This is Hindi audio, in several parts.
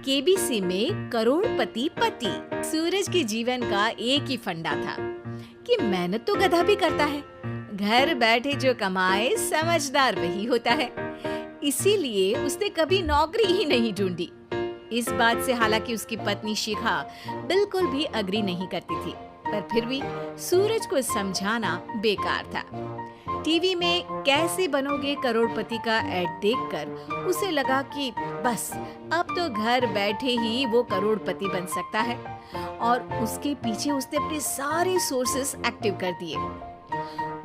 केबीसी में करोड़पति पति। सूरज के जीवन का एक ही फंडा था कि मेहनत तो गधा भी करता है, घर बैठे जो कमाए समझदार वही होता है। इसीलिए उसने कभी नौकरी ही नहीं ढूंढी। इस बात से हालांकि उसकी पत्नी शिखा बिल्कुल भी अग्री नहीं करती थी, पर फिर भी सूरज को समझाना बेकार था। टीवी में कैसे बनोगे करोड़पति का ऐड देखकर उसे लगा कि बस अब तो घर बैठे ही वो करोड़पति बन सकता है, और उसके पीछे उसने अपने सारे सोर्सेस एक्टिव कर दिए।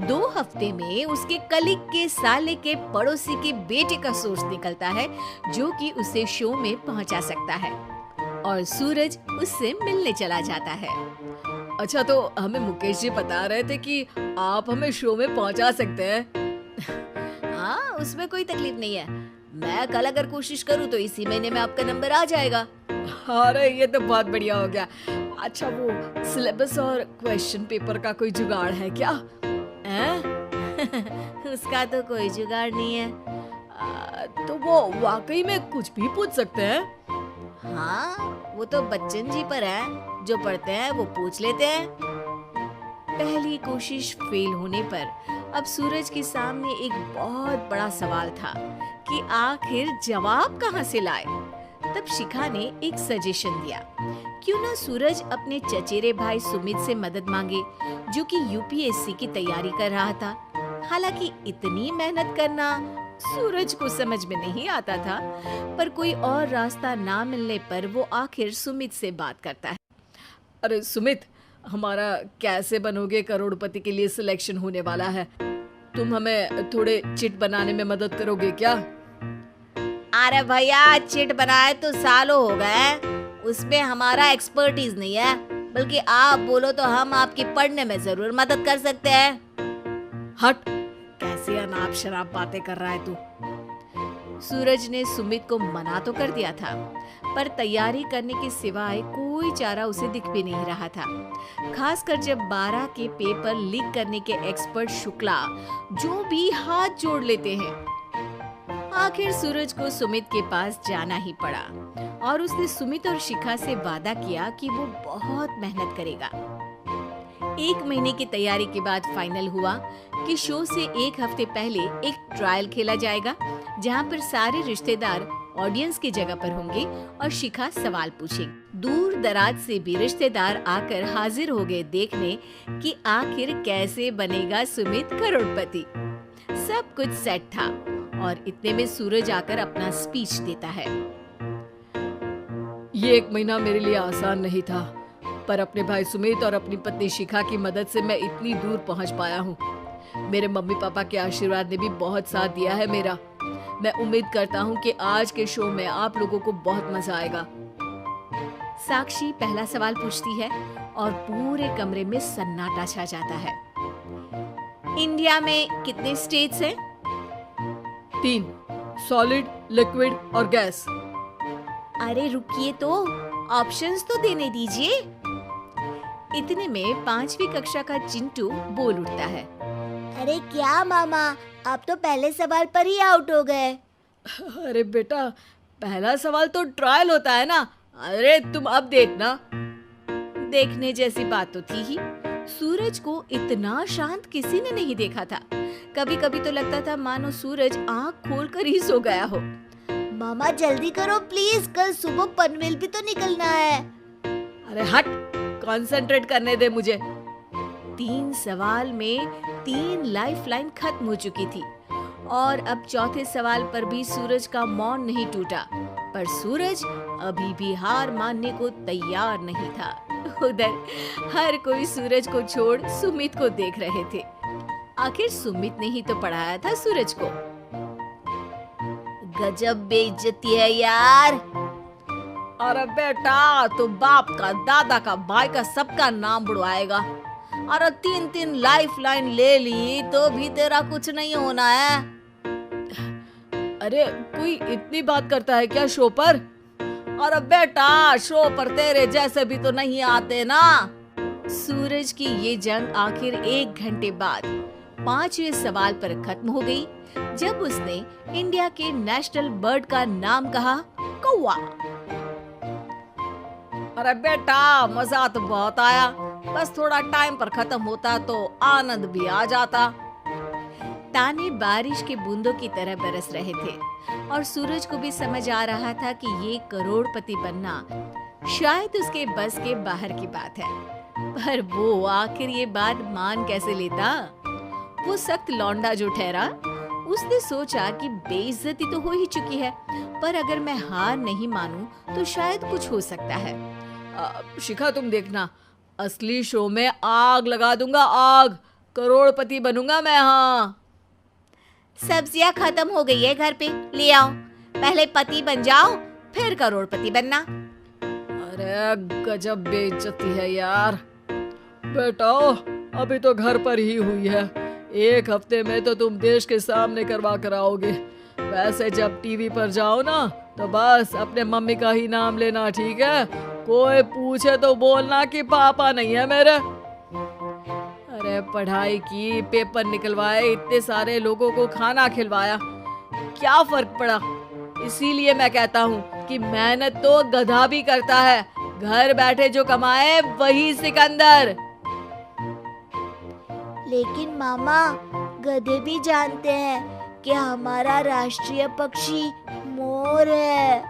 2 हफ्ते में उसके कलीग के साले के पड़ोसी के बेटे का सोर्स निकलता है जो कि उसे शो में पहुंचा सकता है, और सूरज उससे मिलने चला जाता है। अच्छा, तो हमें मुकेश जी बता रहे थे कि आप हमें शो में पहुंचा सकते हैं। हाँ, उसमें कोई तकलीफ नहीं है। मैं कल अगर कोशिश करूँ तो इसी महीने में आपका नंबर आ जाएगा। अरे ये तो बहुत बढ़िया हो गया। अच्छा, वो सिलेबस और क्वेश्चन पेपर का कोई जुगाड़ है क्या? उसका तो कोई जुगाड़ नहीं है। तो वो वाकई में कुछ भी पूछ सकते हैं? हाँ, वो तो बच्चन जी पर है, जो पढ़ते हैं वो पूछ लेते हैं। पहली कोशिश फेल होने पर अब सूरज के सामने एक बहुत बड़ा सवाल था कि आखिर जवाब कहाँ से लाए। तब शिखा ने एक सजेशन दिया, क्यों ना सूरज अपने चचेरे भाई सुमित से मदद मांगे, जो कि यूपीएससी की तैयारी कर रहा था। हालांकि इतनी मेहनत करना सूरज को समझ में नहीं आता था, पर कोई और रास्ता ना मिलने पर वो आखिर सुमित से बात करता है। अरे सुमित, हमारा कैसे बनोगे करोड़पति के लिए सिलेक्शन होने वाला है। तुम हमें थोड़े चिट बनाने में मदद करोगे क्या? अरे भैया, चिट बनाए तो सालों हो गए, उसमें हमारा एक्सपर्टीज नहीं है, बल्कि आप बोलो तो हम आपकी पढ़ने में जरूर मदद कर सकते हैं। हट, कैसी अनाप शराब बातें कर रहा है तू। सूरज ने सुमित को मना तो कर दिया था, पर तैयारी करने के सिवाय कोई चारा उसे दिख भी नहीं रहा था, खासकर जब 12 के पेपर लीक करने के एक्सपर्ट शुक्ला जो भी हाथ जोड़ लेते हैं। आखिर सूरज को सुमित के पास जाना ही पड़ा, और उसने सुमित और शिखा से वादा किया कि वो बहुत मेहनत करेगा। 1 महीने की तैयारी के बाद फाइनल हुआ कि शो से 1 हफ्ते पहले एक ट्रायल खेला जाएगा, जहां पर सारे रिश्तेदार ऑडियंस की जगह पर होंगे और शिखा सवाल पूछेगी। दूर दराज से भी रिश्तेदार आकर हाजिर हो गए देखने कि आखिर कैसे बनेगा सुमित करोड़पति। सब कुछ सेट था, और इतने में सूरज आकर अपना स्पीच देता है। ये 1 महीना मेरे लिए आसान नहीं था, पर अपने भाई सुमित और अपनी पत्नी शिखा की मदद से मैं इतनी दूर पहुंच पाया हूँ। मेरे मम्मी पापा के आशीर्वाद ने भी बहुत साथ दिया है मेरा। मैं उम्मीद करता हूँ कि आज के शो में आप लोगों को बहुत मजा आएगा। साक्षी पहला सवाल पूछती है और पूरे कमरे में सन्नाटा छा जाता है। इंडिया में कितने स्टेट्स हैं? 3, सॉलिड, लिक्विड और गैस। अरे रुकिए, तो ऑप्शंस तो देने दीजिए। इतने में 5वीं कक्षा का चिंटू बोल उठता है। अरे क्या मामा, आप तो पहले सवाल पर ही आउट हो गए। अरे बेटा, पहला सवाल तो ट्रायल होता है ना। अरे तुम अब देखना। देखने जैसी बात तो थी ही। सूरज को इतना शांत किसी ने नहीं देखा था। कभी कभी तो लगता था मानो सूरज आँख खोलकर ही सो गया हो। मामा जल्दी करो प्लीज, कल सुबह पनवेल भी तो निकलना है। अरे हट, कंसंट्रेट करने दे मुझे। 3 सवाल में 3 लाइफलाइन खत्म हो चुकी थी, और अब चौथे सवाल पर भी सूरज का मौन नहीं टूटा, पर सूरज अभी भी हार मानने को तैयार नहीं था। उधर हर कोई सूरज को छोड़ सुमित को देख रहे थे। आखिर सुमित ने ही तो पढ़ाया था सूरज को। गजब बेइज्जती है यार। अरे बेटा, तो बाप का, दादा का, भाई का, सबका नाम बुड़वाएगा। अरे 3 लाइफलाइन ले ली तो भी तेरा कुछ नहीं होना है। अरे कोई इतनी बात करता है क्या शो पर? अरे बेटा, शो पर तेरे जैसे भी तो नहीं आते ना। सूरज की ये जंग आखिर 1 घंटे बाद 5वें सवाल पर खत्म हो गई, जब उसने इंडिया के नेशनल बर्ड का नाम कहा, कौवा। अरे बेटा, मजा तो बहुत आया, बस थोड़ा टाइम पर खत्म होता तो आनंद भी आ जाता। ताने बारिश के बूंदों की तरह बरस रहे थे और सूरज को भी समझ आ रहा था कि ये करोड़पति बनना शायद उसके बस के बाहर की बात है। पर वो आखिर ये बात मान कैसे लेता? वो सख्त लौंडा जो ठहरा, उसने सोचा कि बेइज्जती तो हो ही चुकी है, पर अगर मैं हार नहीं मानूं तो शायद कुछ हो सकता है। शिखा, तुम देखना, असली शो में आग लगा दूंगा, आग, करोड़पति बनूंगा मैं। हाँ, सब्जियां खत्म हो गई है घर पे, ले आओ। पहले पति बन जाओ, फिर करोड़पति बनना। अरे गजब बेइज्जती है यार। बेटा, अभी तो घर पर ही हुई है, 1 हफ्ते में तो तुम देश के सामने करवा कर आओगे। वैसे जब टीवी पर जाओ ना, तो बस अपने मम्मी का ही नाम लेना, ठीक है? कोई पूछे तो बोलना कि पापा नहीं है मेरे। अरे पढ़ाई की, पेपर निकलवाए, इतने सारे लोगों को खाना खिलवाया, क्या फर्क पड़ा? इसीलिए मैं कहता हूँ कि मेहनत तो गधा भी करता है, घर बैठे जो कमाए वही सिकंदर। लेकिन मामा, गधे भी जानते हैं कि हमारा राष्ट्रीय पक्षी मोर है।